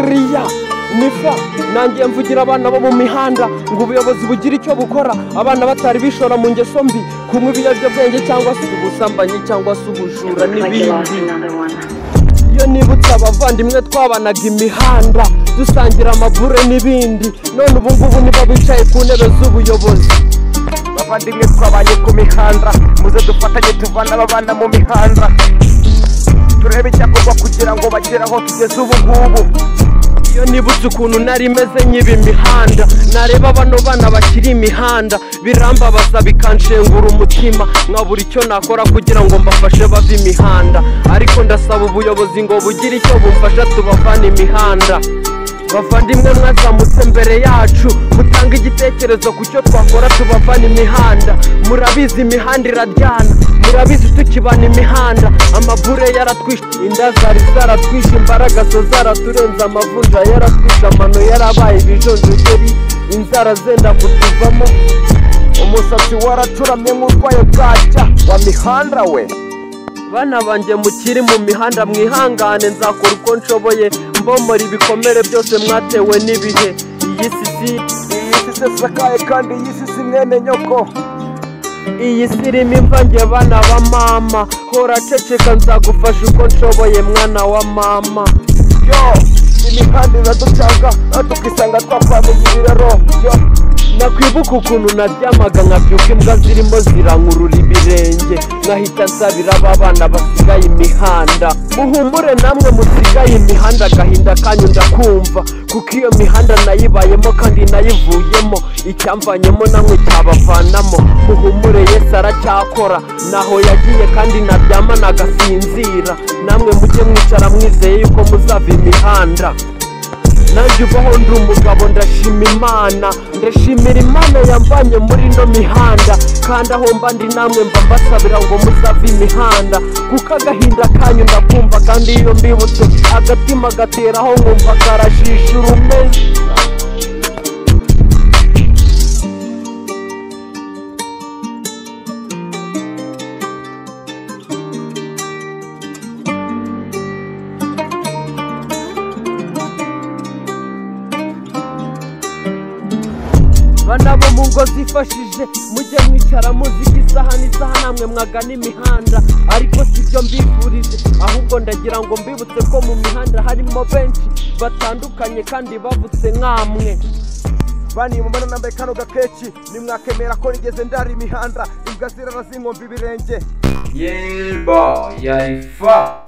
riya nifa nangiye mvugira abana bo mu mihanda ngo ubuyobozi bugira icyo bukora abana batari bishora mu ngeso mbi kunywa ibiyobyabwenge cyangwa se ubusambanyi cyangwa se ubujura n'ibindi. Iyo nibutse abavandimwe twabanaga imihanda dusangira amabure n'ibindi none ubu ngubu nibo bicaye ku ntebe z'ubuyobozi. Bavandimwe twabanye ku mihanda muze dufatanye tuvana abana mu mihanda turebe icyakorwa kugira ngo bagere aho tugeze ubu ngubu. Iyo nibutse ukuntu nari meze nyiba imihanda nareba bano bana bakiri imihanda birambabaza bikanshengura umutima nkabura icyo nakora kugira ngo mbafashe bava imihanda, ariko ndasaba ubuyobozi ngo bugire icyo bumfasha tubavana imihanda. Bavandimwe mwazamutse mbere yacu mutanga igitekerezo ku cyo twakora tubavana imihanda. Murabizi imihanda iraryana, murabizi tukibana imihanda amabure yaratwishe, inda zari zaratwishe, imbaraga zo zaraturenze, amavunja yaratwishe, amano yarabaye ibijonjogeri, inzara zenda kutuvamo, umusatsi waracuramye nk'urwaye bwacya wa mihanda we. Bana banjye mukiri mu mihanda mwihangane nzakora uko nshoboye mbomora ibikomere byose mwatewe n'ibihe. Iyi si sakaye kandi iyi si mwene nyoko, iyi si irimo imvange bana ba mama, hora ceceka nzagufasha uko nshoboye mwana wa mama. Yo imihanda iraducanga tukisanga twapfamuye ibiraro. Yo nakwibuka ukuntu naryamaga nkabyuka imbwa zirimo zirankurura ibirenge nkahita nsabira aba bana basigaye imihanda. Muhumure namwe musigaye imihanda agahinda kanyu ndakumva kuko iyo mihanda nayibayemo kandi nayivuyemo, icyamvanyemo namwe cyabavanamo. Muhumure Yesu aracyakora naho yagiye kandi naryama nagasinzira, namwe mujye mwicara mwizeye yuko muzava imihanda. Nanjye ubaho ndi umugabo ndashima Imana, ndashimira Imana yambanye muri no mihanda, kandi aho mba ndi namwe mba mbasabira ngo muzave imihanda kuko agahinda kanyu ndakumva, kandi iyo mbibutse agatima gateraho nkumva karashisha urumeze. Bana bo mu ngo zifashije mujye mwicara muziga isaha n'isaha namwe mwagana imihanda, ariko sibyo mbifurije ahubwo ndagira ngo mbibutse ko mu mihanda harimo benshi batandukanye kandi bavutse nkamwe. Bani mumana nambaye kano gakeci nimwakemera ko nigeze ndari imihanda imbwa zirara zinkomba ibirenge. Yeba yaifa